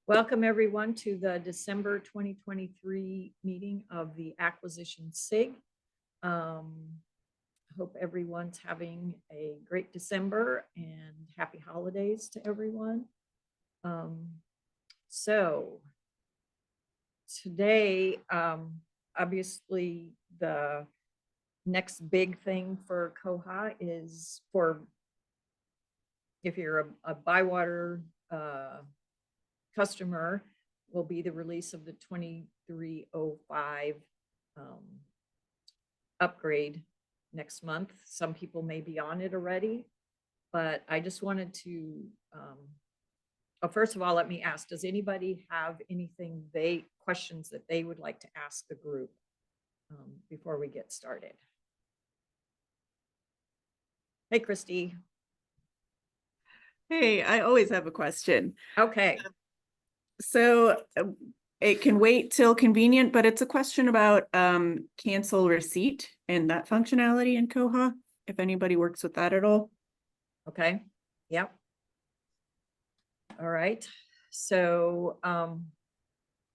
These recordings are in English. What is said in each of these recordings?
Welcome everyone to the December 2023 meeting of the Acquisition SIG. I hope everyone's having a great December and happy holidays to everyone. So today, obviously the next big thing for Koha is if you're a Bywater customer, will be the release of the 2305 upgrade next month. Some people may be on it already, but I just wanted to, first of all, let me ask, does anybody have anything questions that they would like to ask the group before we get started? Hey, Christie. Hey, I always have a question. Okay. So it can wait till convenient, but it's a question about cancel receipt and that functionality in Koha, if anybody works with that at all. Okay. Yep. All right. So why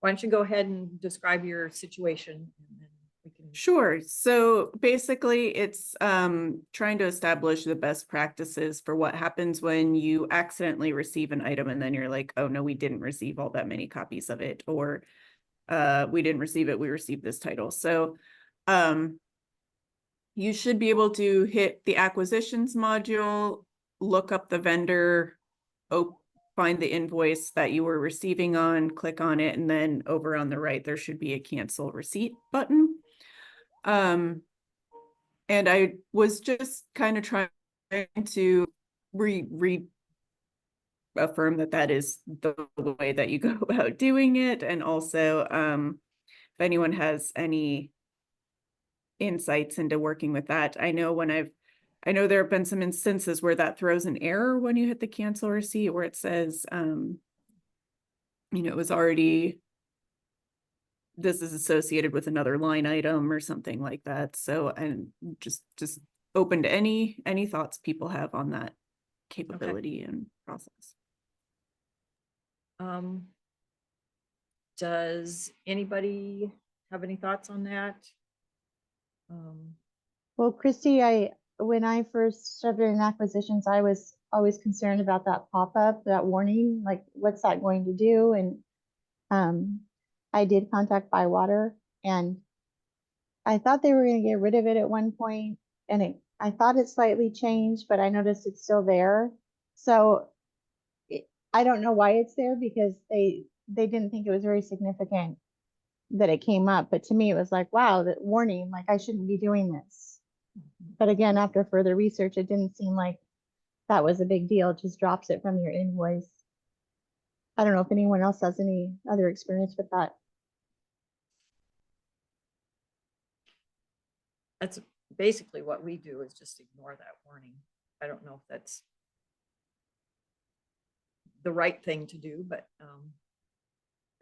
don't you go ahead and describe your situation, and then we can. Sure. So basically it's trying to establish the best practices for what happens when you accidentally receive an item and then you're like, oh no, we didn't receive all that many copies of it, or we didn't receive it, we received this title. So you should be able to hit the acquisitions module, look up the vendor, find the invoice that you were receiving on, click on it, and then over on the right, there should be a cancel receipt button. And I was just kind of trying to reaffirm that is the way that you go about doing it. And also, if anyone has any insights into working with that. I know there have been some instances where that throws an error when you hit the cancel receipt, where it says, it was already, this is associated with another line item or something like that. So, and just open to any thoughts people have on that capability and process. Does anybody have any thoughts on that? Well, Christie, when I first started in acquisitions, I was always concerned about that pop-up, that warning, like what's that going to do? And I did contact Bywater, and I thought they were going to get rid of it at one point, and I thought it slightly changed, but I noticed it's still there. So I don't know why it's there, because they didn't think it was very significant that it came up. But to me, it was like, wow, that warning, like I shouldn't be doing this. But again, after further research, it didn't seem like that was a big deal. It just drops it from your invoice. I don't know if anyone else has any other experience with that. That's basically what we do, is just ignore that warning. I don't know if that's the right thing to do, but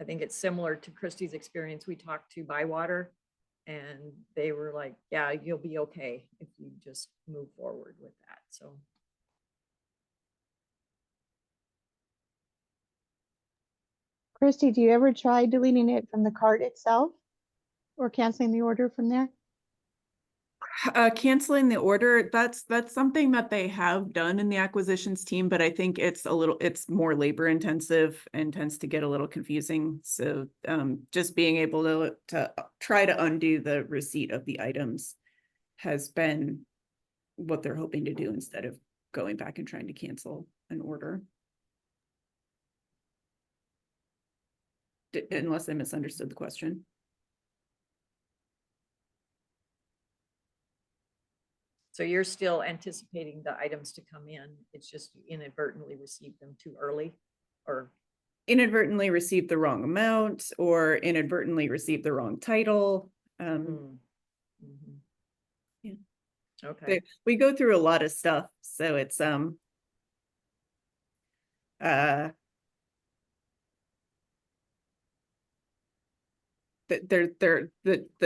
I think it's similar to Christie's experience. We talked to Bywater, and they were like, yeah, you'll be okay if you just move forward with that. So Christie, do you ever try deleting it from the cart itself or canceling the order from there? Canceling the order, that's something that they have done in the acquisitions team, but I think it's more labor intensive and tends to get a little confusing. So just being able to try to undo the receipt of the items has been what they're hoping to do, instead of going back and trying to cancel an order. Unless I misunderstood the question. So you're still anticipating the items to come in. It's just you inadvertently received them too early, or inadvertently received the wrong amount, or inadvertently received the wrong title. Yeah. Okay. We go through a lot of stuff, so it's the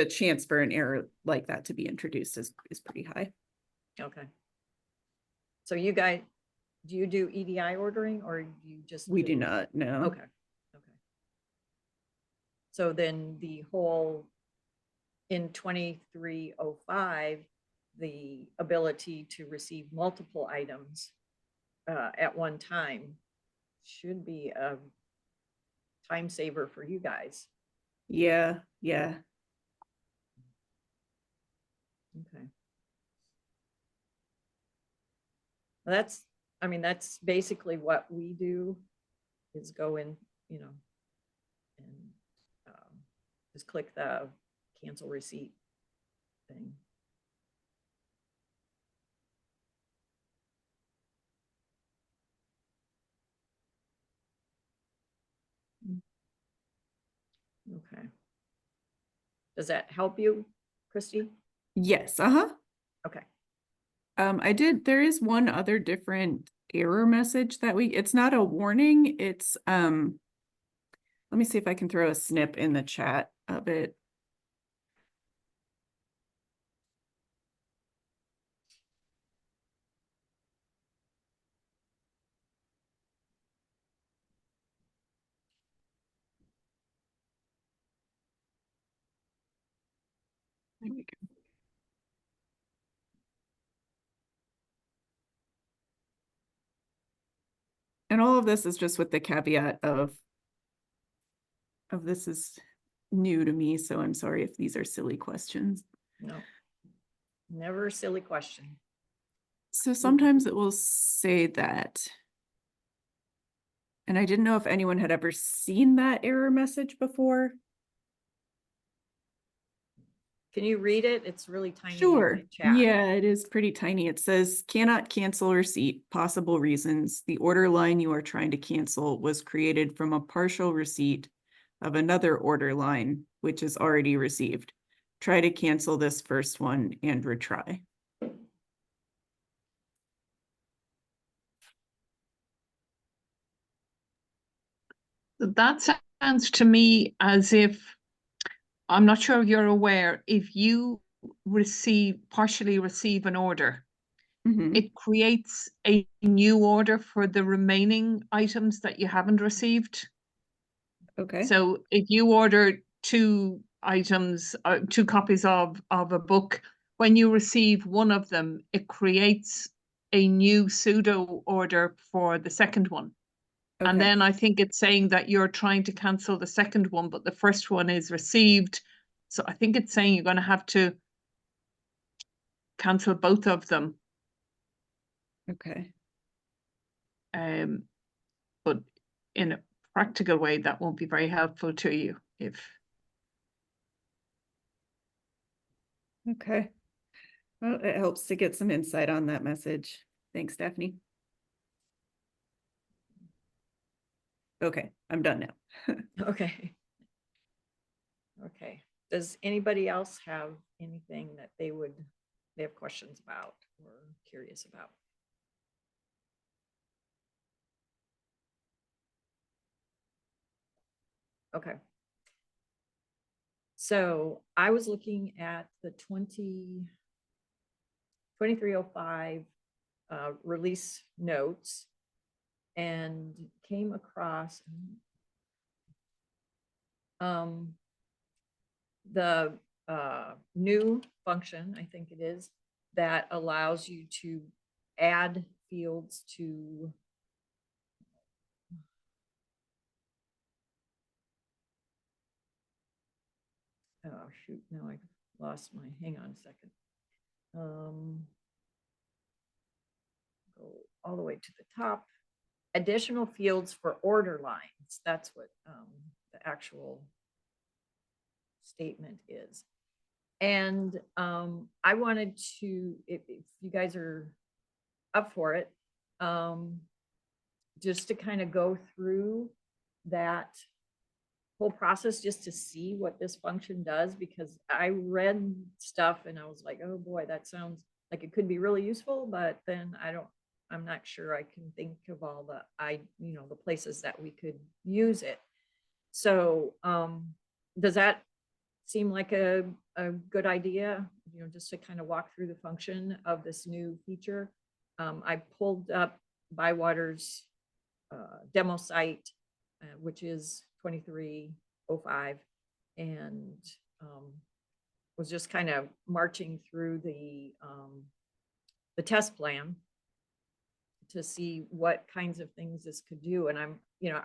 chance for an error like that to be introduced is pretty high. Okay. So you guys, do you do EDI ordering, or you just? We do not, no. Okay. Okay. So then the whole, in 2305, the ability to receive multiple items at one time should be a time saver for you guys. Yeah, yeah. Okay. That's, I mean, that's basically what we do, is go in, you know, and just click the cancel receipt thing. Okay. Does that help you, Christie? Yes, uh-huh. Okay. There is one other different error message that it's not a warning, it's, let me see if I can throw a snip in the chat of it. There we go. And all of this is just with the caveat of this is new to me, so I'm sorry if these are silly questions. No, never a silly question. So sometimes it will say that. And I didn't know if anyone had ever seen that error message before. Can you read it? It's really tiny in Sure. the chat. Yeah, it is pretty tiny. It says, cannot cancel receipt, possible reasons. The order line you are trying to cancel was created from a partial receipt of another order line, which is already received. Try to cancel this first one and retry. That sounds to me as if, I'm not sure if you're aware, if you partially receive an order, Mhm. it creates a new order for the remaining items that you haven't received. Okay. So if you order two items, two copies of a book, when you receive one of them, it creates a new pseudo order for the second one. And Okay. then I think it's saying that you're trying to cancel the second one, but the first one is received. So I think it's saying you're going to have to cancel both of them. Okay. But in a practical way, that won't be very helpful to you if. Okay. Well, it helps to get some insight on that message. Thanks, Daphne. Okay, I'm done now. Okay. Okay. Does anybody else have anything that they have questions about or curious about? Okay. So I was looking at the 2305 release notes and came across the new function, I think it is, that allows you to add fields to oh shoot, now I lost my, hang on a second. Go all the way to the top. Additional fields for order lines. That's what the actual statement is. And I wanted to, if you guys are up for it, just to kind of go through that whole process just to see what this function does, because I read stuff and I was like, oh boy, that sounds like it could be really useful, but then I'm not sure I can think of all the places that we could use it. So does that seem like a good idea, just to kind of walk through the function of this new feature? I pulled up Bywater's demo site, which is 2305, and was just kind of marching through the test plan to see what kinds of things this could do. And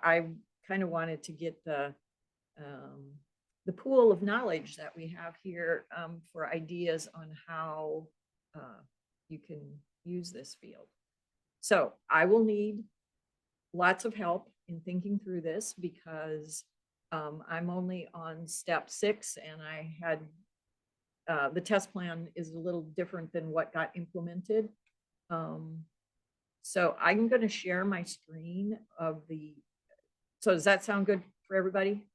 I kind of wanted to get the pool of knowledge that we have here for ideas on how you can use this field. So I will need lots of help in thinking through this because I'm only on step 6, and I had the test plan is a little different than what got implemented. So I'm going to share my screen of the, so does that sound good for everybody?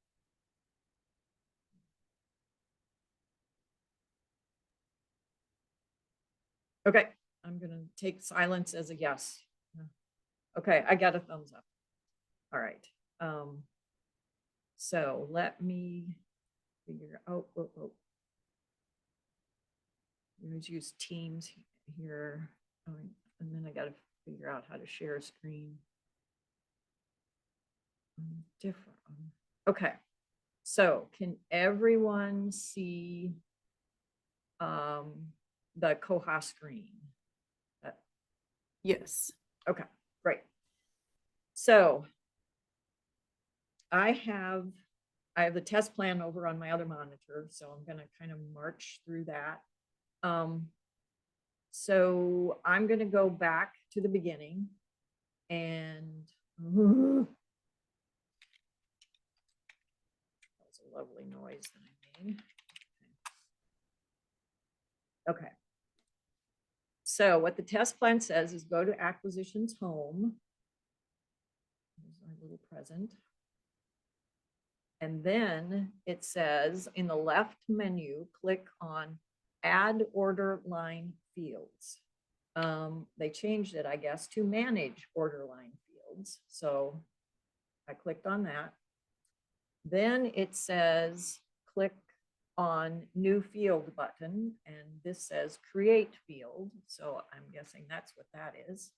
Okay, I'm going to take silence as a yes. Okay, I got a thumbs up. All right. So let me figure out, let's use Teams here. And then I got to figure out how to share a screen. Different. Okay. So can everyone see the Koha screen? Yes. Okay, great. So I have the test plan over on my other monitor, so I'm going to kind of march through that. So I'm going to go back to the beginning and that was a lovely noise that I made. Okay. So what the test plan says is go to acquisitions home. There's our little present. And then it says in the left menu, click on add order line fields. They changed it, I guess, to manage order line fields. So I clicked on that. Then it says click on new field button, and this says create field. So I'm guessing that's what that is.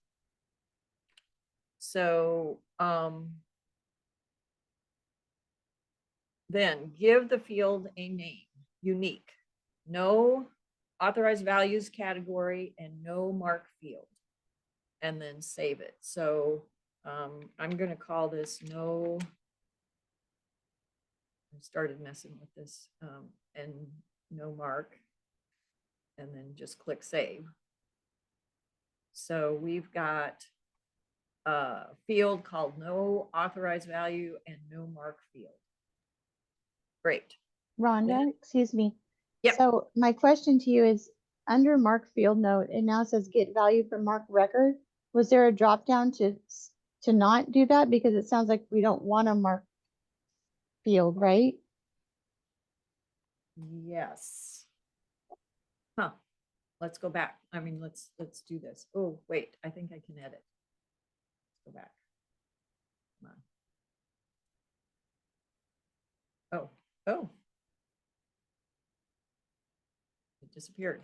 So then give the field a name, unique, no authorized values category, and no mark field, and then save it. So I'm going to call this no. I started messing with this and no mark, and then just click save. So we've got a field called no authorized value and no mark field. Great. Rhonda, excuse me. Yep. So my question to you is, under mark field note, it now says get value from mark record. Was there a drop down to not do that? Because it sounds like we don't want a mark field, right? Yes. Huh. Let's go back. I mean, let's do this. Oh, wait, I think I can edit. Let's go back. Come on. Oh. It disappeared.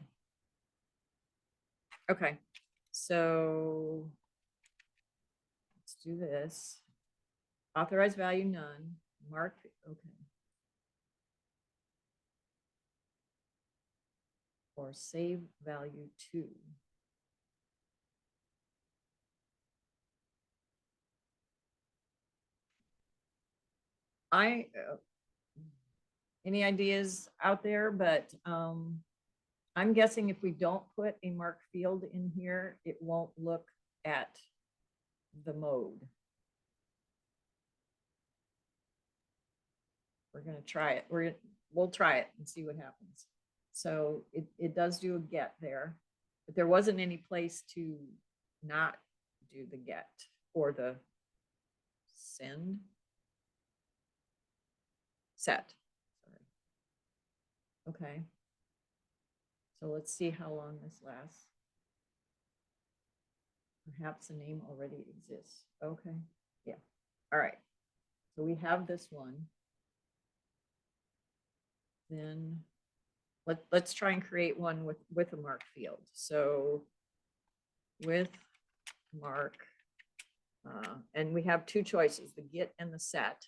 Okay. So let's do this. Authorized value none. Mark. Okay. Or save value 2. Any ideas out there? But I'm guessing if we don't put a mark field in here, it won't look at the mode. We're going to try it. We'll try it and see what happens. So it does do a get there, but there wasn't any place to not do the get or the send. Set. Sorry. Okay. So let's see how long this lasts. Perhaps the name already exists. Okay. Yeah. All right. So we have this one. Then let's try and create one with a mark field. So with mark, and we have 2 choices, the get and the set.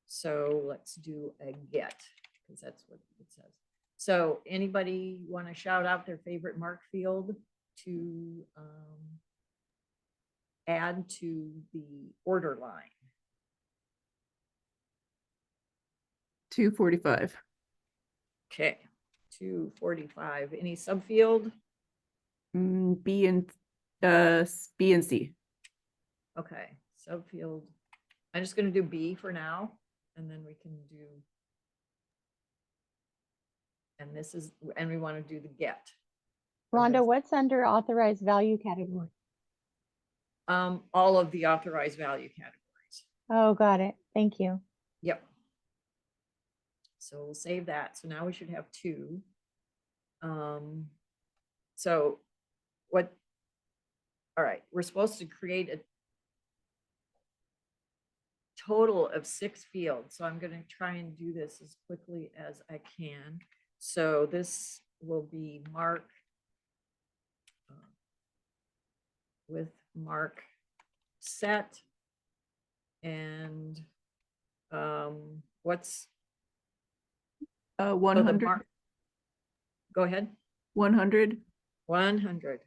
So let's do a get, because that's what it says. So anybody want to shout out their favorite mark field to add to the order line? 245. Okay, 245. Any subfield? B and C. Okay, subfield. I'm just gonna do B for now, and then we can do. And this is, and we want to do the get. Rhonda, Okay. what's under authorized value category? All of the authorized value categories. Oh, got it. Thank you. Yep. So we'll save that. So now we should have two. So what, all right, we're supposed to create a total of 6 fields. So I'm going to try and do this as quickly as I can. So this will be mark with mark set and what's so the 100. mark, go ahead. 100. 100.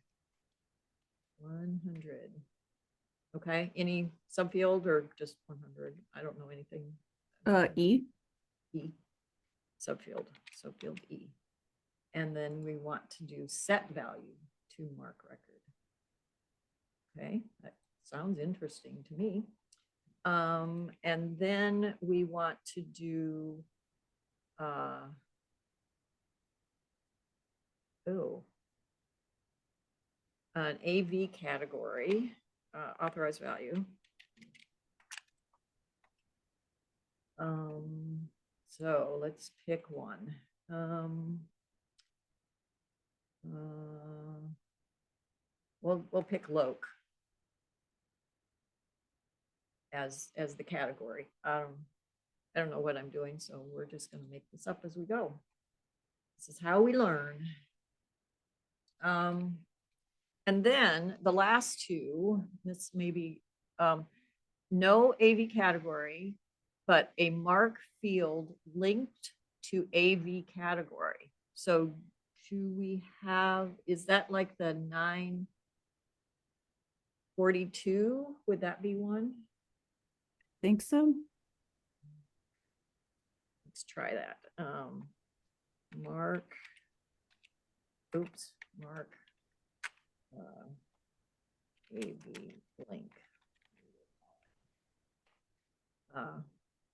Okay, any subfield or just 100? I don't know anything. E. E, subfield E. And then we want to do set value to mark record. Okay, that sounds interesting to me. And then we want to do an AV category, authorized value. So let's pick one. We'll pick Loc as the category. I don't know what I'm doing, so we're just going to make this up as we go. This is how we learn. And then the last two, this may be no AV category, but a mark field linked to AV category. So do we have, is that like the 942? Would that be one? Think so. Let's try that. Mark AV link.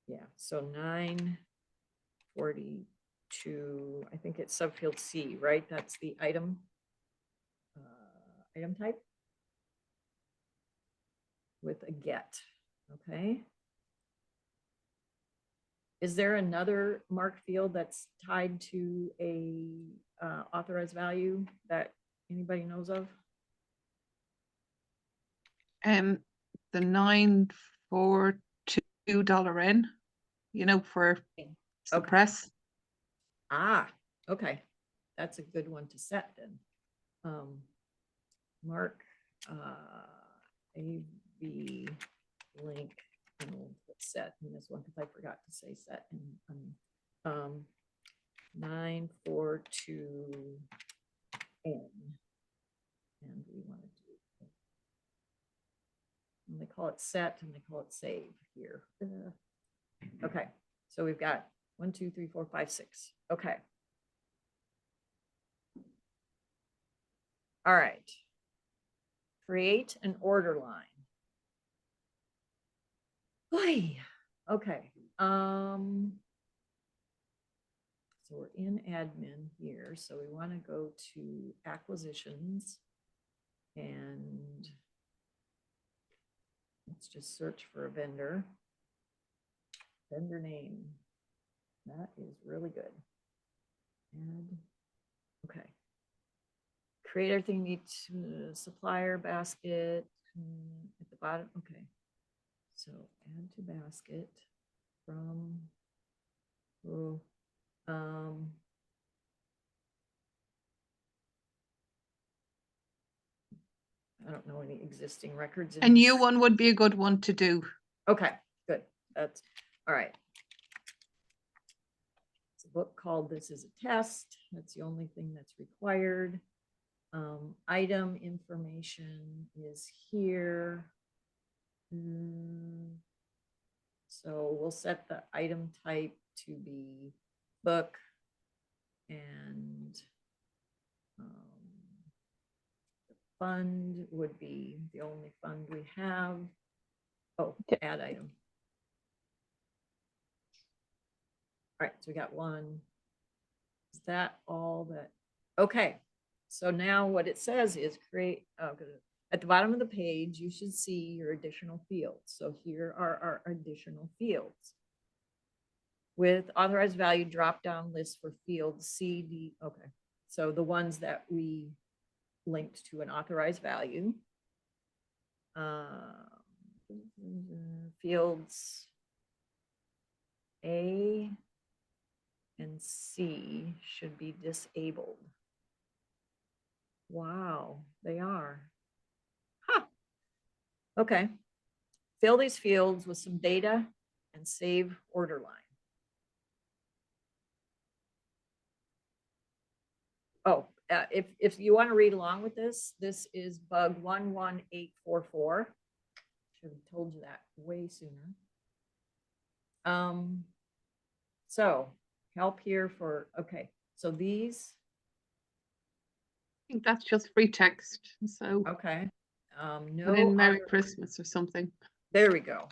Yeah, so 942, I think it's subfield C, right? That's the item type with a get, okay? Is there another mark field that's tied to a authorized value that anybody knows of? The $942 N, for the Okay. press. Okay. That's a good one to set then. Mark AV link, and we'll put set in this one because I forgot to say set in 942 N. And we want to do, and they call it set and they call it save here. Okay, so we've got 1, 2, 3, 4, 5, 6. Okay. All right. Create an order line. Oy. Okay. So we're in admin here. So we want to go to acquisitions and let's just search for a vendor. Vendor name. That is really good. Add. Okay. Create everything needs supplier basket at the bottom. Okay. So add to basket from I don't know any existing records. A new one would be a good one to do. Okay, good. That's all right. So a book called This Is a Test. That's the only thing that's required. Item information is here. So we'll set the item type to be book and the fund would be the only fund we have. Oh, add item. All right, so we got one. Is that all that? Okay, so now what it says is create, at the bottom of the page, you should see your additional fields. So here are our additional fields. With authorized value drop-down list for fields C, D, okay. So the ones that we linked to an authorized value. Fields A and C should be disabled. Wow, they are. Huh. Okay. Fill these fields with some data and save order line. Oh, if you want to read along with this, this is bug 11844. Should have told you that way sooner. So help here for, okay, so these, I think that's just free text, so okay. put No in Merry other, Christmas or something. there we go.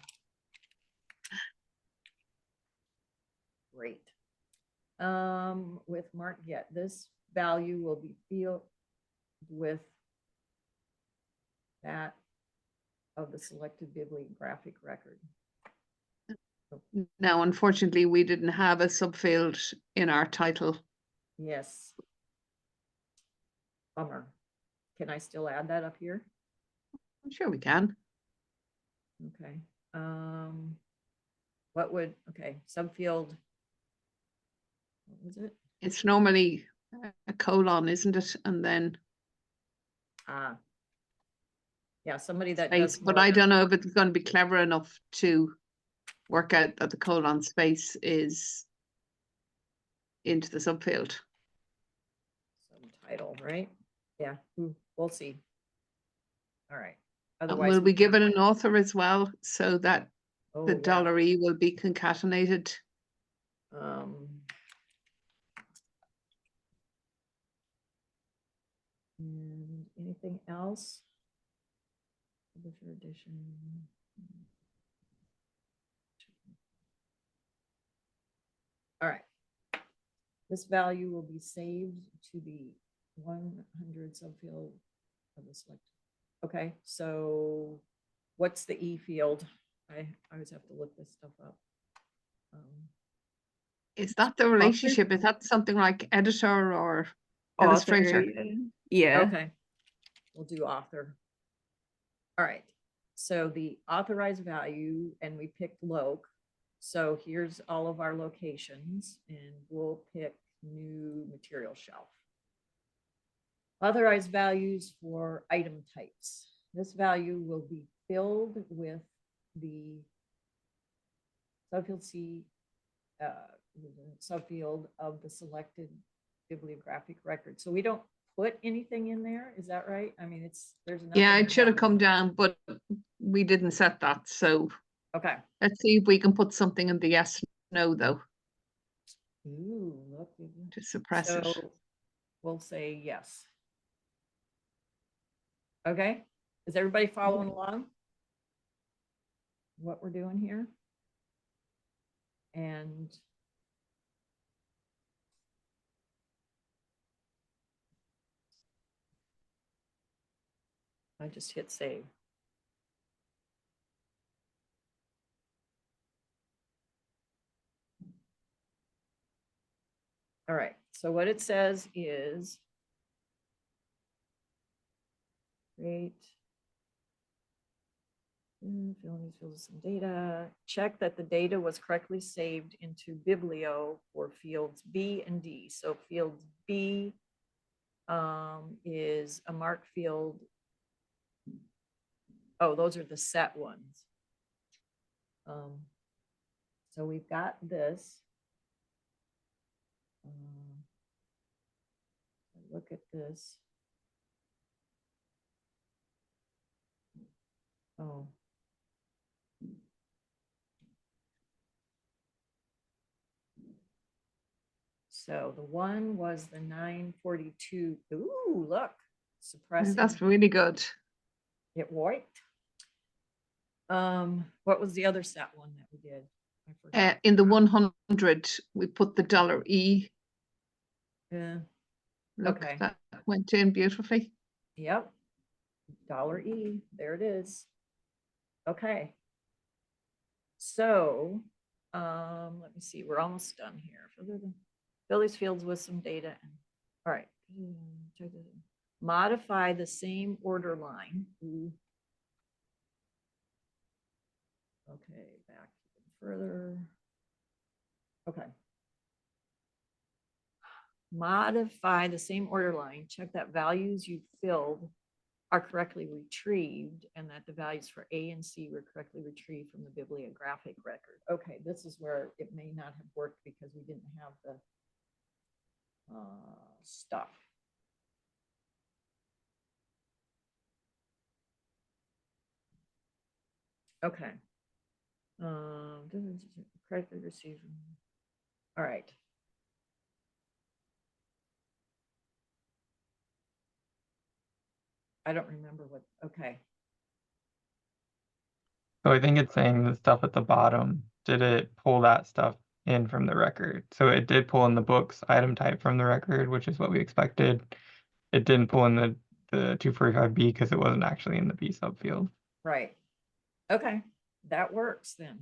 Great. With mark get, this value will be filled with that of the selected bibliographic record. Now, unfortunately, we didn't have a subfield in our title. Yes. Bummer. Can I still add that up here? I'm sure we can. Okay. What would, okay, subfield. What was it? It's normally a colon, isn't it? And then Yeah, somebody that space, does but more I than- don't know if it's going to be clever enough to work out that the colon space is into the subfield. Subtitle, right? Yeah, we'll see. All right. And Otherwise, will we give it an author as well so that oh, the yeah. $E will be concatenated? And anything else? Publisher edition. All right. This value will be saved to the 100 subfield of the select. Okay, so what's the E field? I always have to look this stuff up. Is that the relationship? Is that something like editor or illustrator? Author, yeah. Okay, we'll do author. All right, so the authorized value, and we picked loc. So here's all of our locations, and we'll pick new material shelf. Authorized values for item types. This value will be filled with the subfield C, subfield of the selected bibliographic record. So we don't put anything in there, is that right? I mean, there's nothing. Yeah, in it should have that. come down, but we didn't set that. So Okay. let's see if we can put something in the yes, no, though, Ooh, look. to suppress it. So we'll say yes. Okay, is everybody following along? What we're doing here? And I just hit save. All right, so what it says is create, fill these fields with some data, check that the data was correctly saved into Biblio for fields B and D. So field B is a mark field. Oh, those are the set ones. So we've got this. Look at this. Oh. So the one was the 942. Ooh, look, suppressing. That's really good. It wiped. What was the other set one that we did? I forgot. In the 100, we put the $E. Yeah. Look, Okay. that went in beautifully. Yep. $E. There it is. Okay. So, let me see. We're almost done here. Fill these fields with some data. All right. Modify the same order line. Ooh. Okay, back even further. Okay. Modify the same order line. Check that values you filled are correctly retrieved and that the values for A and C were correctly retrieved from the bibliographic record. Okay, this is where it may not have worked because we didn't have the stuff. Okay. Correctly received. All right. I don't remember what, okay. So I think it's saying the stuff at the bottom, did it pull that stuff in from the record? So it did pull in the book's item type from the record, which is what we expected. It didn't pull in the 245B because it wasn't actually in the B subfield. Right. Okay, that works then.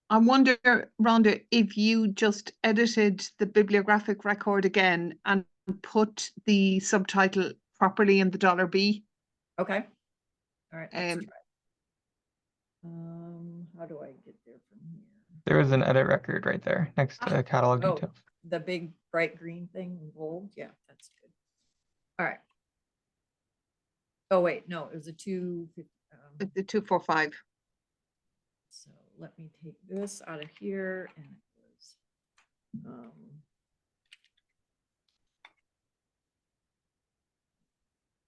I wonder, Rhonda, if you just edited the bibliographic record again and put the subtitle properly in the $B. Okay. All right. Let's Um, try. How do I get there from here? There is an edit record right there next to catalog details. The big bright green thing in bold. Yeah, that's good. All right. Oh wait, no, it was a 250. the 245. So let me take this out of here, and it was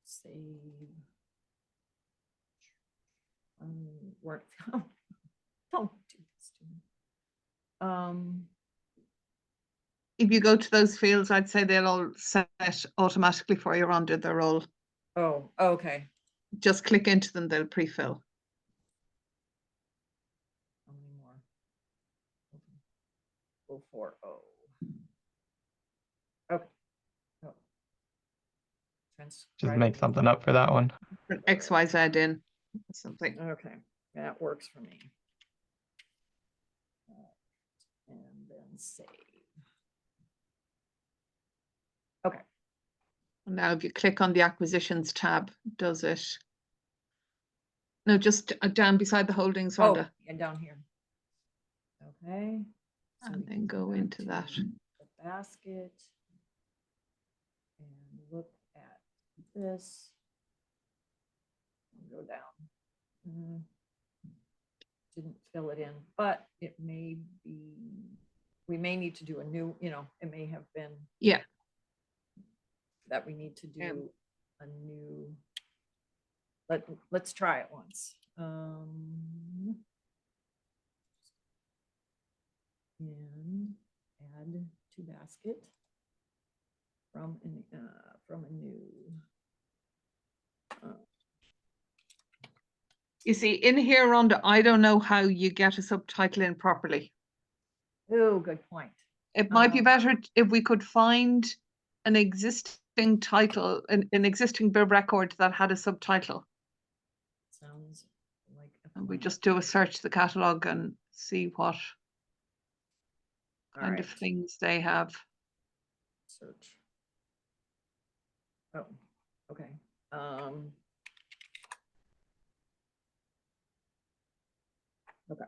save. Work. Don't do this to me. If you go to those fields, I'd say they'll all set automatically for you, Rhonda. They're all, Oh, okay. just click into them, they'll pre-fill. How many more? 040. Okay. Oh. Just Transcribe make it. something up for that one. Put XYZ in something. Okay, that works for me. And then save. Okay. Now, if you click on the acquisitions tab, does it? No, just down beside the holdings, Oh, Rhonda. and down here. Okay. So And we then can go back into to that. The basket. And look at this. Go down. Didn't fill it in, but it may be, we may need to do a new, it may have been. Yeah. That we need to do a new, let's try it once. And add to basket from a new. You see, in here, Rhonda, I don't know how you get a subtitle in properly. Oh, good point. It might be better if we could find an existing title, an existing bib record that had a subtitle. Sounds like and we just do a search the catalog and see what kind of things they have. Search. Oh, okay. Okay.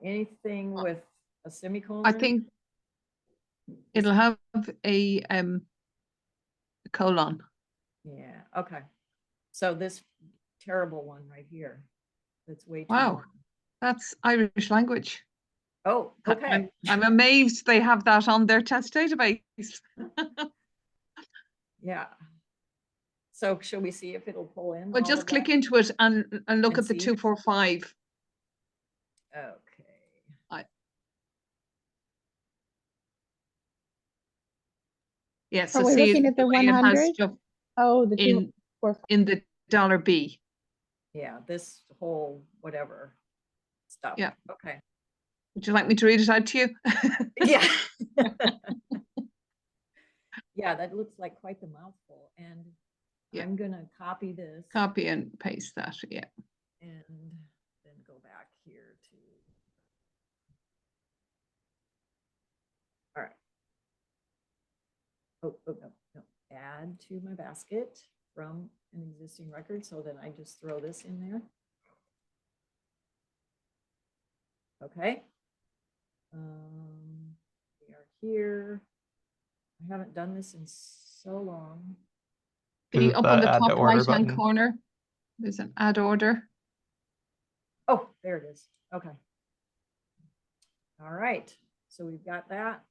Anything with a semicolon? I think it'll have a colon. Yeah, okay. So this terrible one right here, that's way too Wow. long. That's Irish language. Oh, okay. I'm amazed they have that on their test database. Yeah. So should we see if it'll pull in? Well, all just of click that? into it and look And at the see? 245. Okay. Yeah, Are so we see looking at the way it has 100? stuff Oh, the in 245. in the $B. Yeah, this whole whatever stuff. Yeah. Okay. Would you like me to read it out to you? Yeah. Yeah, that looks like quite the mouthful. And Yeah. I'm gonna copy this Copy and paste that, yeah. and then go back here to. All right. Oh, no. Add to my basket from an existing record. So then I just throw this in there. Okay. We are here. I haven't done this in so long. The Is up on the add the top order right-hand button. corner, there's an add order. Oh, there it is. Okay. All right. So we've got that.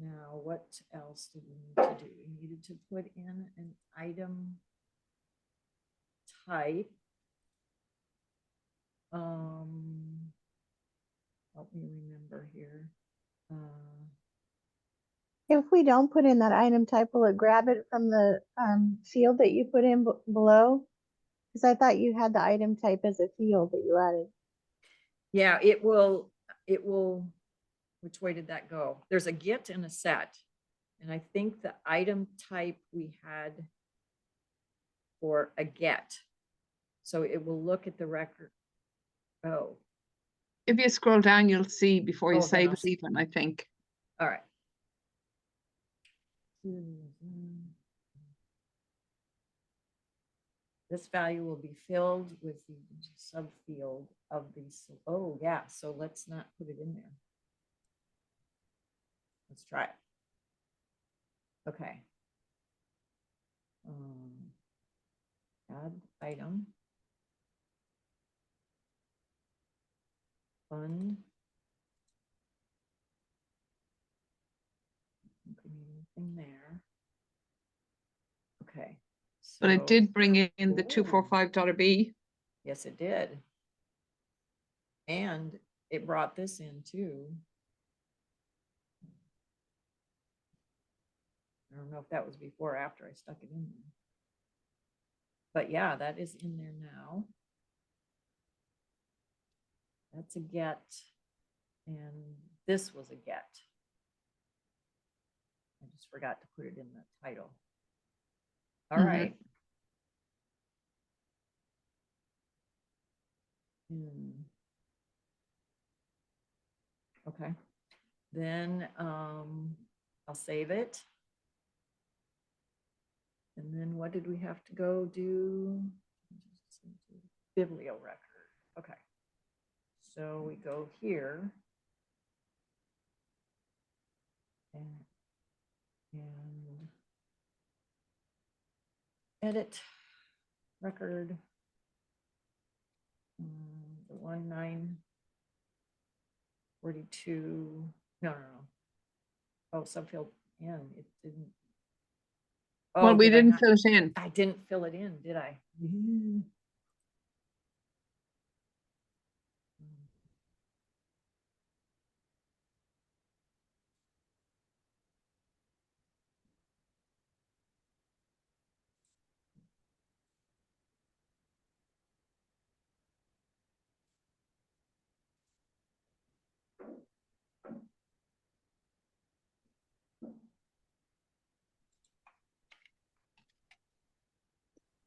Now, what else do we need to do? We needed to put in an item type. Help me remember here. If we don't put in that item type, will it grab it from the field that you put in below? Because I thought you had the item type as a field that you added. Yeah, it will, which way did that go? There's a get and a set. And I think the item type we had for a get. So it will look at the record. Oh, If you scroll down, you'll see before you Oh, then save I'll it even, I think. all right. This value will be filled with the subfield of these. Oh, yeah. So let's not put it in there. Let's try it. Okay. Add item. Fund. Anything there. Okay. But it So- did bring in the Ooh. $245 Yes, it did. And it brought this in too. I don't know if that was before or after I stuck it in there. But yeah, that is in there now. That's a get. And this was a get. I just forgot to put it in the title. All Mhm. right. Okay. Then I'll save it. And then what did we have to go do? Biblio record. Okay. So we go here. And edit record. The 1942. No. Oh, subfield N. It didn't. Well, Oh, we did I didn't not? fill it in. I didn't fill it in, did I?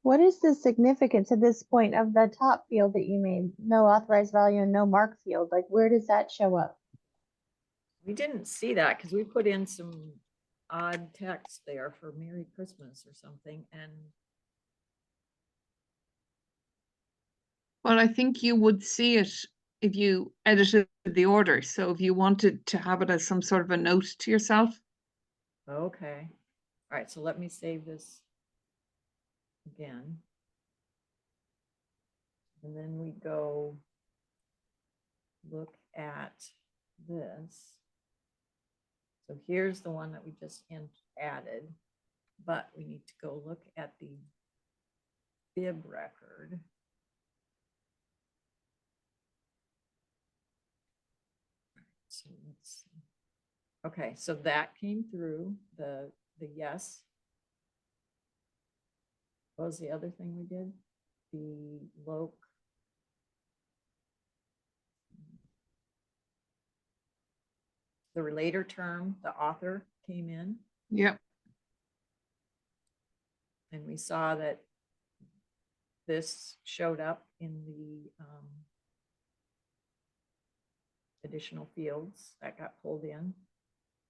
What is the significance at this point of the top field that you made? No authorized value and no mark field. Like, where does that show up? We didn't see that because we put in some odd text there for Merry Christmas or something. And Well, I think you would see it if you edited the order. So if you wanted to have it as some sort of a note to yourself. okay. All right, so let me save this again. And then we go look at this. So here's the one that we just added, but we need to go look at the bib record. So let's see. Okay, so that came through the yes. What was the other thing we did? The loc. The relator term, the author came in, Yep. and we saw that this showed up in the additional fields that got pulled in.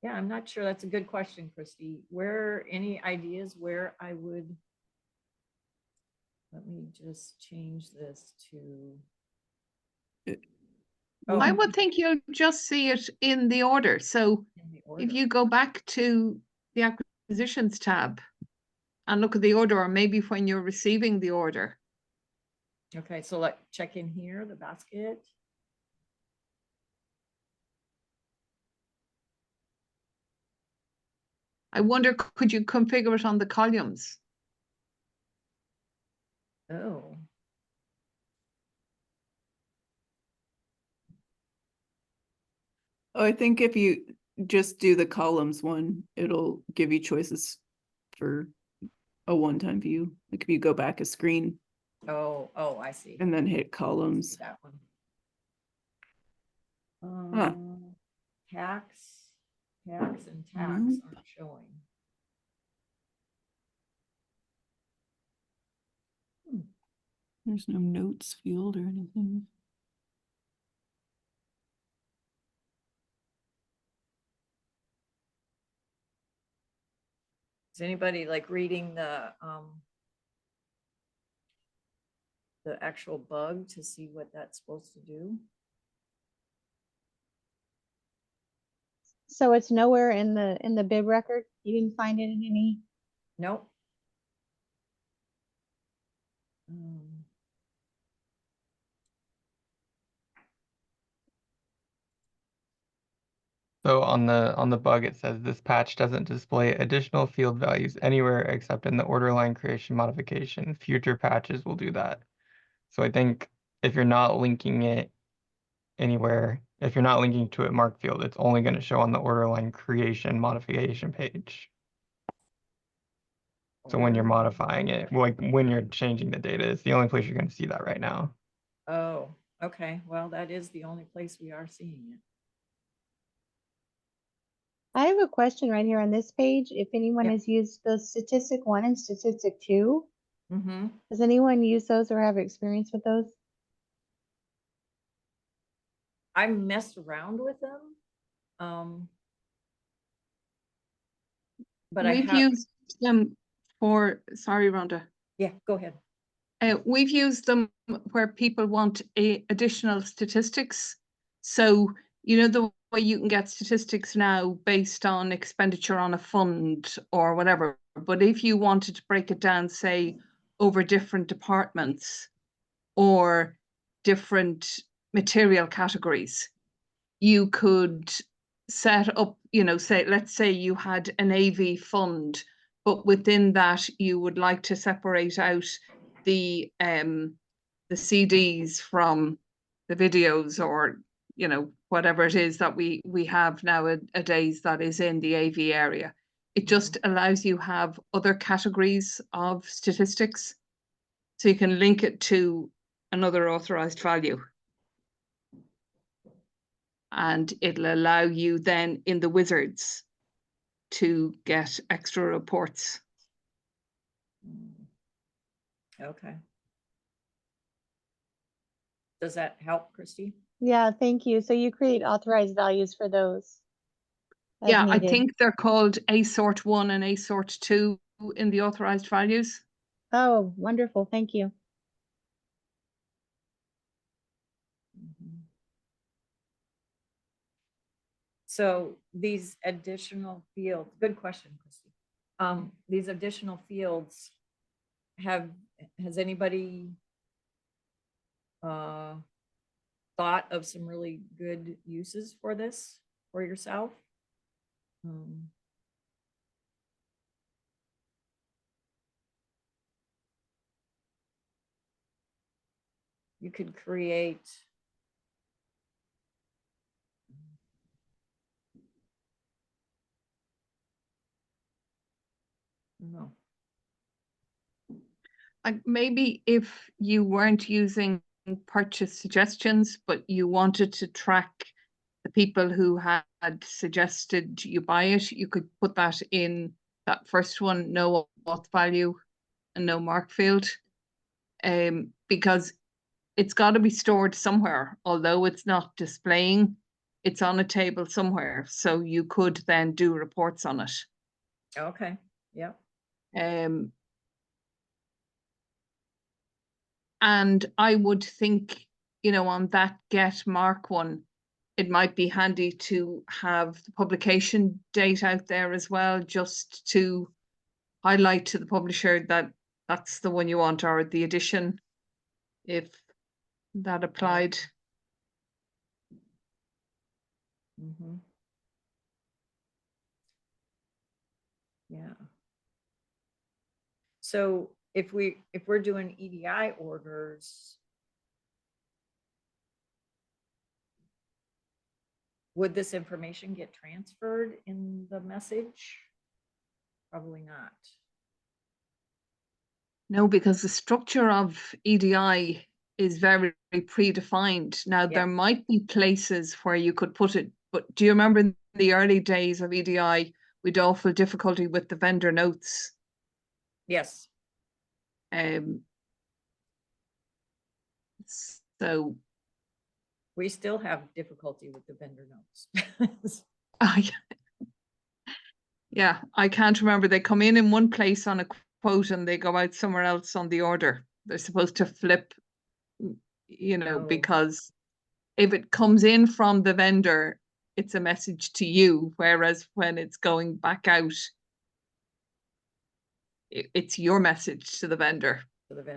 Yeah, I'm not sure. That's a good question, Christie. Any ideas where I would, let me just change this to. Oh, I would think you'll just see it in the order. So in the if order. you go back to the acquisitions tab and look at the order, or maybe when you're receiving the order. Okay, so like check in here, the basket. I wonder, could you configure it on the columns? Oh, Oh, I think if you just do the columns one, it'll give you choices for a one-time view. Like if you go back a screen oh, I see. and then hit columns. That one. Huh. Tax and tax Nope. aren't showing. There's no notes field or anything. Is anybody like reading the actual bug to see what that's supposed to do? So it's nowhere in the bib record? You didn't find it in any? Nope. So on the bug, it says this patch doesn't display additional field values anywhere except in the order line creation modification. Future patches will do that. So I think if you're not linking it anywhere, if you're not linking to it marked field, it's only going to show on the order line creation modification page. So when you're modifying it, like when you're changing the data, it's the only place you're going to see that right now. Oh, okay. Well, that is the only place we are seeing it. I have a question right here on this page. If anyone Yep. has used the statistic 1 and statistic 2, Mm-hmm. does anyone use those or have experience with those? I messed around with them. But I We've have, used them for, sorry, Rhonda. yeah, go ahead. We've used them where people want additional statistics. So, you know, the way you can get statistics now based on expenditure on a fund or whatever. But if you wanted to break it down, say, over different departments or different material categories, you could set up, you know, say, let's say you had an AV fund, but within that you would like to separate out the CDs from the videos, or you know, whatever it is that we have nowadays that is in the AV area. It just allows you have other categories of statistics, so you can link it to another authorized value. And it'll allow you then in the wizards to get extra reports. Okay. Does that help, Christie? Yeah, thank you. So you create authorized values for those as Yeah, I needed. think they're called A sort 1 and A sort 2 in the authorized values. Oh, wonderful. Thank you. So these additional fields, good question, Christie. These additional fields has anybody thought of some really good uses for this for yourself. You could create no. Maybe if you weren't using purchase suggestions, but you wanted to track the people who had suggested you buy it, you could put that in that first one, no auth value and no mark field. Because it's got to be stored somewhere, although it's not displaying, it's on a table somewhere. So you could then do reports on it. Okay. Yep. And I would think, you know, on that get mark one, it might be handy to have the publication date out there as well, just to highlight to the publisher that that's the one you want, or the edition, if that applied. Yeah. So if we're doing EDI orders, would this information get transferred in the message? Probably not. No, because the structure of EDI is very predefined. Now, Yeah. there might be places where you could put it, but do you remember in the early days of EDI, we'd awful difficulty with the vendor notes? Yes. So we still have difficulty with the vendor notes. Yeah, I can't remember. They come in one place on a quote and they go out somewhere else on the order. They're supposed to flip, you know, because if it comes in from the vendor, it's a message to you, whereas when it's going back out, it's your message to the vendor.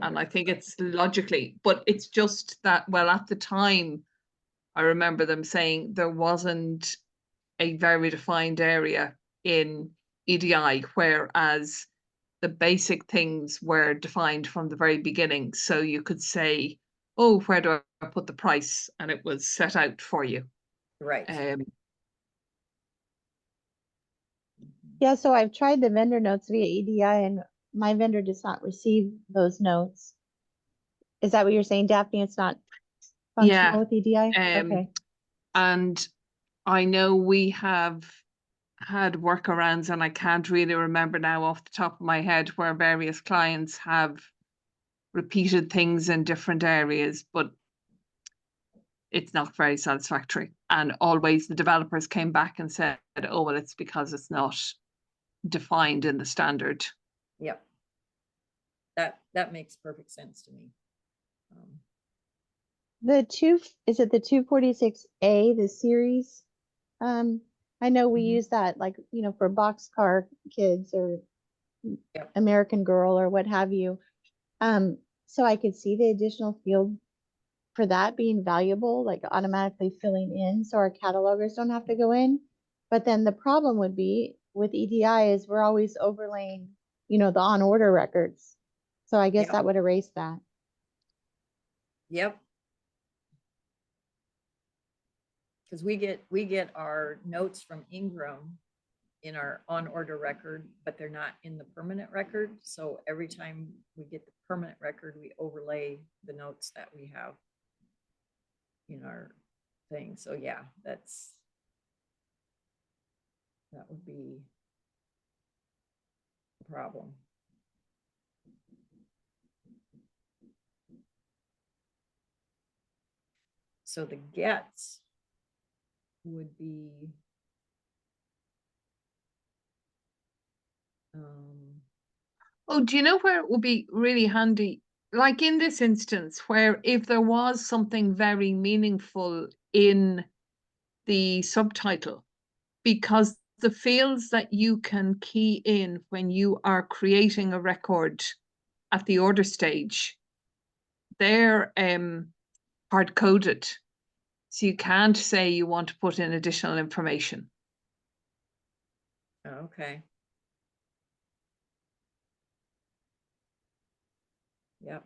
And I think it's logically, but it's just that, well, at the time, I remember them saying there wasn't a very defined area in EDI, whereas the basic things were defined from the very beginning. So you could say, oh, where do I put the price? And it was set out for you. Right. Yeah, so I've tried the vendor notes via EDI and my vendor does not receive those notes. Is that what you're saying, Daphne? It's not functional with EDI? Okay. And I know we have had workarounds, and I can't really remember now off the top of my head, where various clients have repeated things in different areas, but it's not very satisfactory. And always the developers came back and said, oh, well, it's because it's not defined in the standard. Yep. That makes perfect sense to me. Is it the 246A, the series? I know we use that, like, you know, for boxcar kids or American Girl or what have you. So I could see the additional field for that being valuable, like automatically filling in so our catalogers don't have to go in. But then the problem would be with EDI is we're always overlaying, you know, the on order records. So I guess that would erase that. Yep. Because we get our notes from Ingram in our on order record, but they're not in the permanent record. So every time we get the permanent record, we overlay the notes that we have in our thing. So yeah, that would be a problem. So the gets would be oh, do you know where it would be really handy? Like in this instance, where if there was something very meaningful in the subtitle, because the fields that you can key in when you are creating a record at the order stage, they're hard-coded. So you can't say you want to put in additional information. Okay. Yep.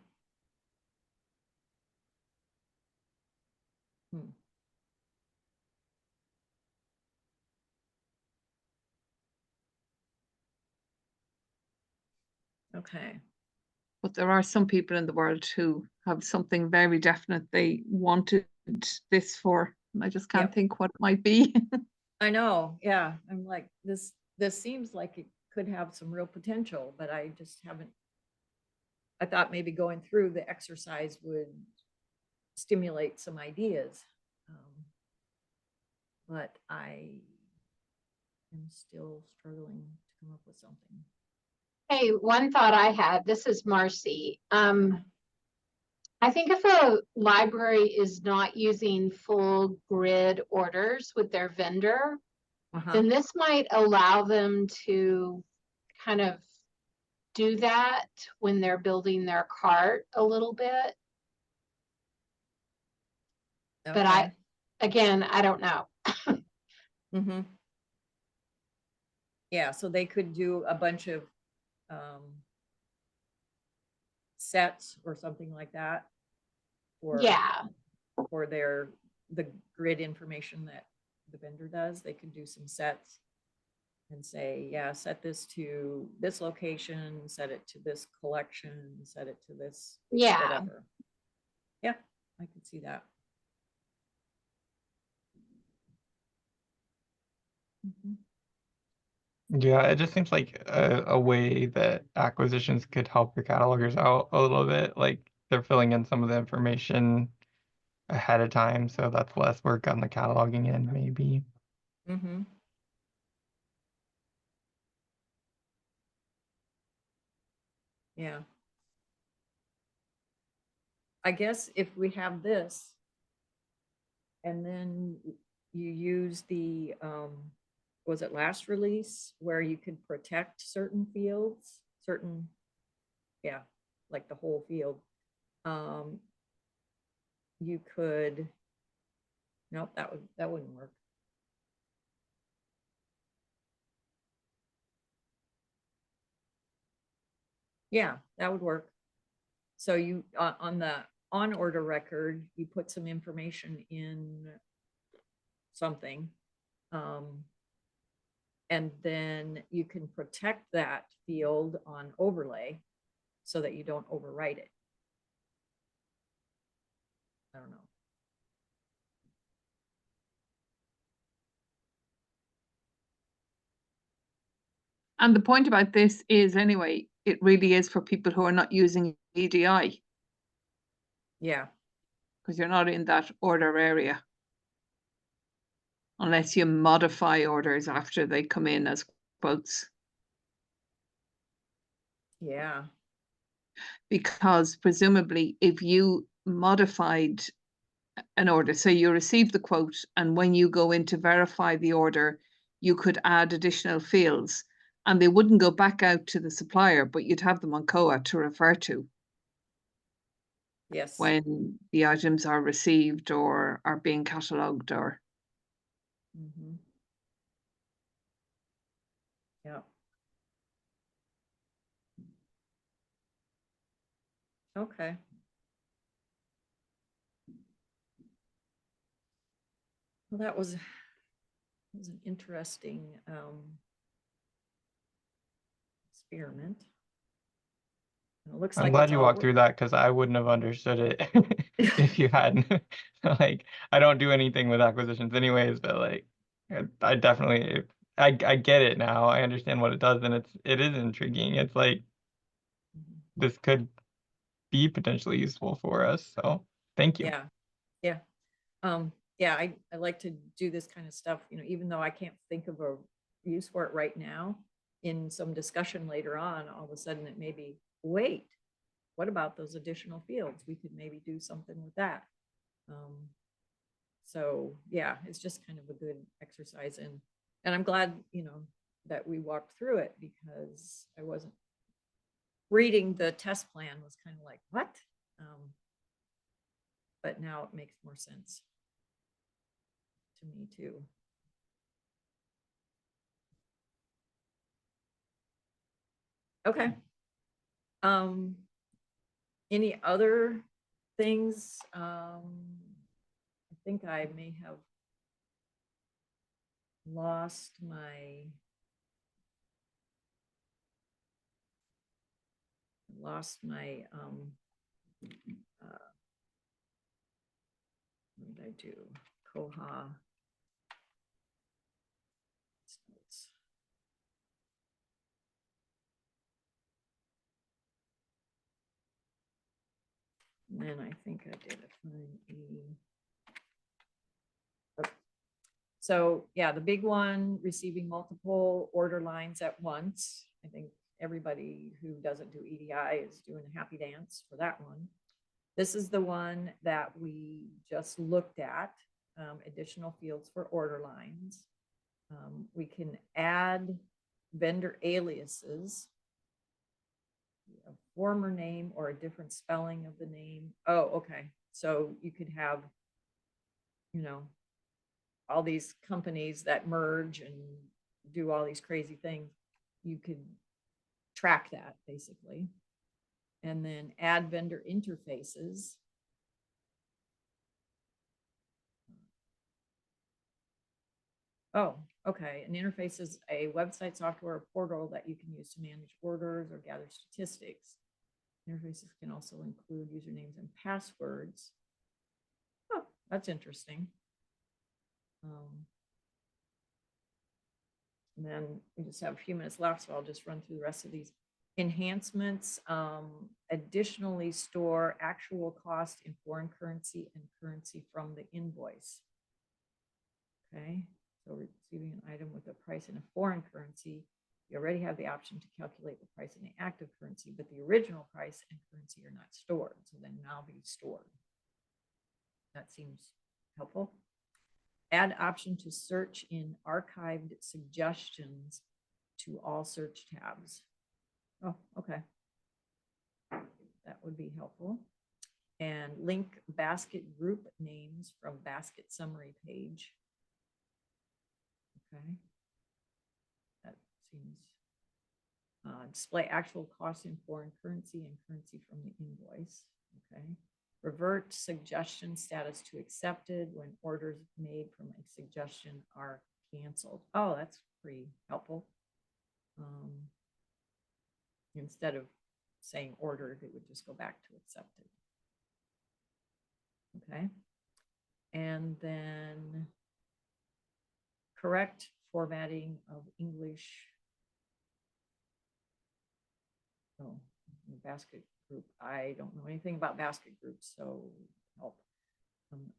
Hmm. Okay. But there are some people in the world who have something very definite they wanted this for, and I just can't Yep. think what it might be. I know, yeah. I'm like, this seems like it could have some real potential, but I just haven't. I thought maybe going through the exercise would stimulate some ideas. But I am still struggling to come up with something. Hey, one thought I had, this is Marcy. I think if a library is not using full grid orders with their vendor, Uh-huh. then this might allow them to kind of do that when they're building their cart a little bit. But Okay. again, I don't know. Mm-hmm. Yeah, so they could do a bunch of sets or something like that for Yeah, the grid information that the vendor does. They could do some sets and say, yeah, set this to this location, set it to this collection, set it to this yeah. whatever. Yeah, I could see that. Mhm. Yeah, it just seems like a way that acquisitions could help your catalogers out a little bit. Like they're filling in some of the information ahead of time, so that's less work on the cataloging end, maybe. Mm-hmm. Yeah. I guess if we have this and then you use the, was it last release where you could protect certain fields, yeah, like the whole field. You could, nope, that wouldn't work. Yeah, that would work. So you, on the on order record, you put some information in something. And then you can protect that field on overlay so that you don't overwrite it. I don't know. And the point about this is, anyway, it really is for people who are not using EDI, Yeah. because you're not in that order area. Unless you modify orders after they come in as quotes. Yeah. Because presumably if you modified an order, so you received the quote, and when you go in to verify the order, you could add additional fields, and they wouldn't go back out to the supplier, but you'd have them on koha to refer to Yes. when the items are received or are being catalogued or. Mm-hmm. Yeah. Okay. Well, that was an interesting experiment. And it looks I'm like glad it's you all walked through that because I wouldn't have understood it if you hadn't. Like, I don't do anything with acquisitions anyways, but like, I definitely, I get it now. I understand what it does, and it is intriguing. It's like Mhm. this could be potentially useful for us. So thank you. Yeah. Yeah. Yeah, I like to do this kind of stuff, even though I can't think of a use for it right now. In some discussion later on, all of a sudden it may be, wait, what about those additional fields? We could maybe do something with that. So yeah, it's just kind of a good exercise, and I'm glad, that we walked through it, because I wasn't reading the test plan was kind of like, what? But now it makes more sense. to me too. Okay. Any other things? I think I may have lost my what did I do? Koha. And then I think I did find so yeah, the big one, receiving multiple order lines at once. I think everybody who doesn't do EDI is doing a happy dance for that one. This is the one that we just looked at, additional fields for order lines. We can add vendor aliases, a former name or a different spelling of the name. Oh, okay. So you could have, you know, all these companies that merge and do all these crazy things. You could track that basically. And then add vendor interfaces. Oh, okay. An interface is a website, software, or portal that you can use to manage orders or gather statistics. Interfaces can also include usernames and passwords. Oh, that's interesting. And then we just have a few minutes left, so I'll just run through the rest of these. Enhancements, additionally store actual cost in foreign currency and currency from the invoice. Okay, so receiving an item with a price in a foreign currency, you already have the option to calculate the price in the active currency, but the original price and currency are not stored, so they now be stored. That seems helpful. Add option to search in archived suggestions to all search tabs. Oh, okay. That would be helpful. And link basket group names from basket summary page. Okay. That seems, display actual costs in foreign currency and currency from the invoice. Okay. Revert suggestion status to accepted when orders made from a suggestion are canceled. Oh, that's pretty helpful. Instead of saying ordered, it would just go back to accepted. Okay. And then correct formatting of English. Oh, basket group. I don't know anything about basket groups, so help.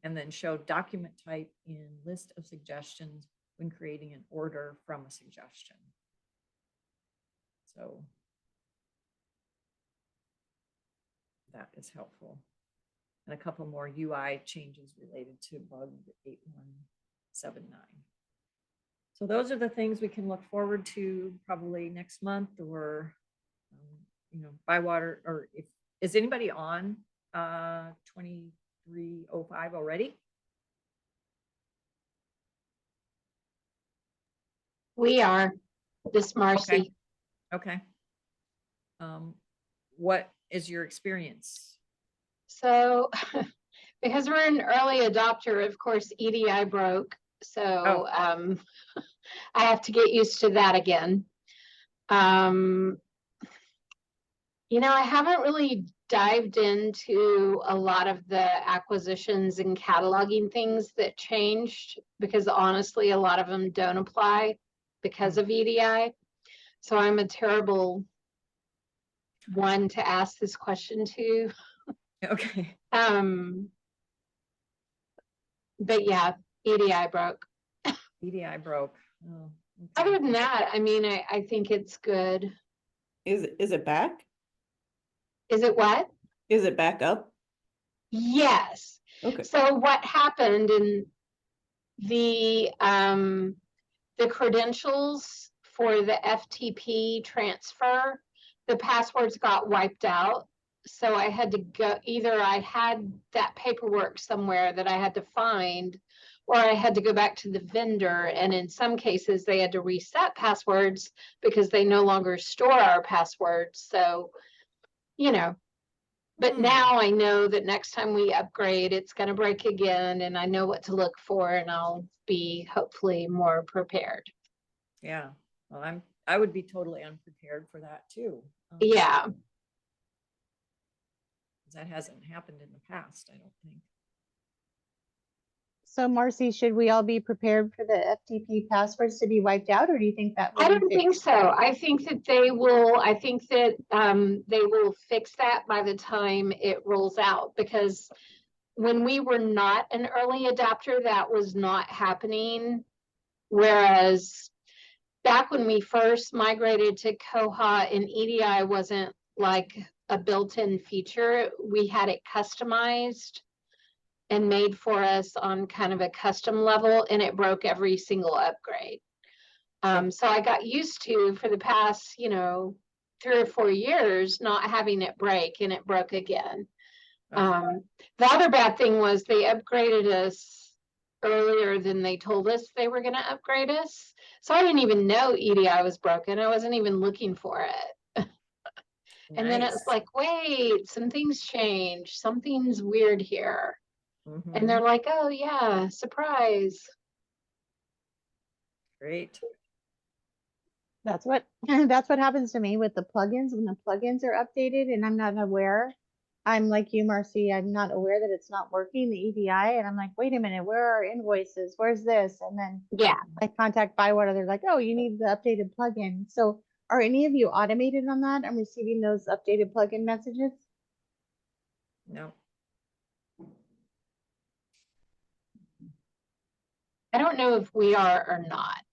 And then show document type in list of suggestions when creating an order from a suggestion. So that is helpful. And a couple more UI changes related to bug 8179. So those are the things we can look forward to probably next month, or you know, Bywater, or if is anybody on 2305 already? We are. This Marcy. Okay. What is your experience? So because we're an early adopter, of course, EDI broke. So I have to get used to that again. You know, I haven't really dived into a lot of the acquisitions and cataloging things that changed, because honestly, a lot of them don't apply because of EDI. So I'm a terrible one to ask this question to. Okay. But yeah, EDI broke. EDI broke. Oh, okay. Other than that, I mean, I think it's good. Is it back? Is it what? Is it back up? Yes. Okay. So what happened in the credentials for the FTP transfer, the passwords got wiped out. So I had to go, either I had that paperwork somewhere that I had to find, or I had to go back to the vendor. And in some cases, they had to reset passwords because they no longer store our passwords. So, you know, but now I know that next time we upgrade, it's going to break again, and I know what to look for, and I'll be hopefully more prepared. Yeah, well, I would be totally unprepared for that too. Yeah. 'cause that hasn't happened in the past, I don't think. So Marcy, should we all be prepared for the FTP passwords to be wiped out, or do you think that will I be don't think fixed? so. I think that they will fix that by the time it rolls out, because when we were not an early adopter, that was not happening. Whereas back when we first migrated to Koha and EDI wasn't like a built-in feature, we had it customized and made for us on kind of a custom level, and it broke every single upgrade. So I got used to, for the past, 3 or 4 years, not having it break, and it broke again. Okay. The other bad thing was they upgraded us earlier than they told us they were gonna upgrade us. So I didn't even know EDI was broken. I wasn't even looking for it. And then it's Nice. like, wait, some things changed. Something's weird here. And they're Mhm. like, oh yeah, surprise. Great. That's what that's what happens to me with the plugins when the plugins are updated and I'm not aware. I'm like you, Marcy. I'm not aware that it's not working, the EDI, and I'm like, wait a minute, where are our invoices? Where's this? And then Yeah. I contact Bywater. They're like, oh, you need the updated plugin. So are any of you automated on that? I'm receiving those updated plugin messages. No. I don't know if we are or not.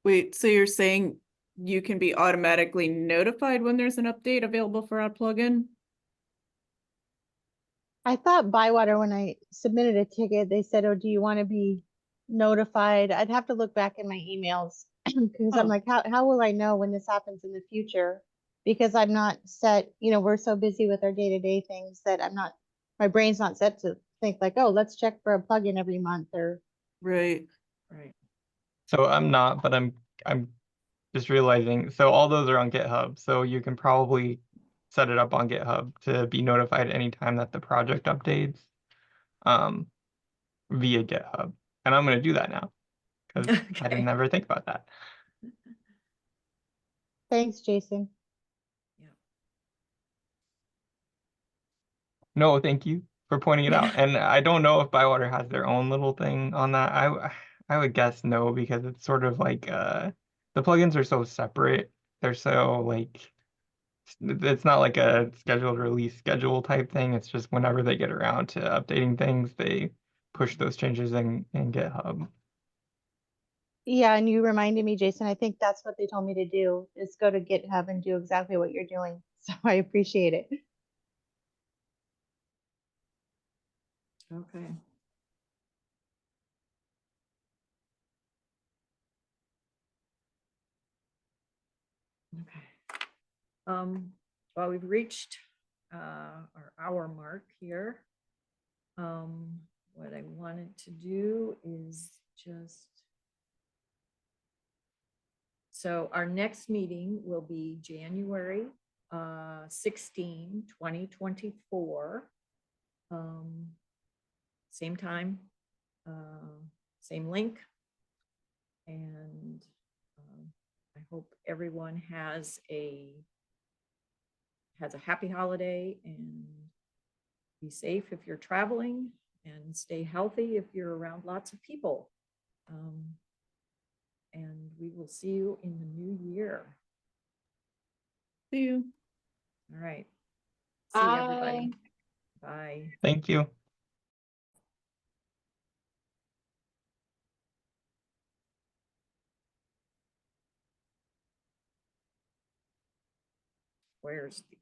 Wait, so you're saying you can be automatically notified when there's an update available for our plugin? I thought Bywater, when I submitted a ticket, they said, oh, do you want to be notified? I'd have to look back in my emails because I'm Oh. like, how will I know when this happens in the future? Because I'm not set, we're so busy with our day-to-day things that my brain's not set to think like, oh, let's check for a plugin every month or. Right. Right. So I'm not, but I'm just realizing, so all those are on GitHub, so you can probably set it up on GitHub to be notified anytime that the project updates via GitHub. And I'm gonna do that now because I Okay. didn't ever think about that. Thanks, Jason. Yeah. No, thank you for pointing it out. Yeah. And I don't know if Bywater has their own little thing on that. I would guess no, because it's sort of like the plugins are so separate. They're so like it's not like a scheduled release schedule type thing. It's just whenever they get around to updating things, they push those changes in GitHub. Yeah, and you reminded me, Jason, I think that's what they told me to do, is go to GitHub and do exactly what you're doing. So I appreciate it. Okay. Okay. Well, we've reached our hour mark here. What I wanted to do is so our next meeting will be January 16, 2024. Same time, same link. And I hope everyone has a happy holiday and be safe if you're traveling and stay healthy if you're around lots of people. And we will see you in the new year. See you. All right. See you, everybody. Bye. Bye. Thank you. Where's the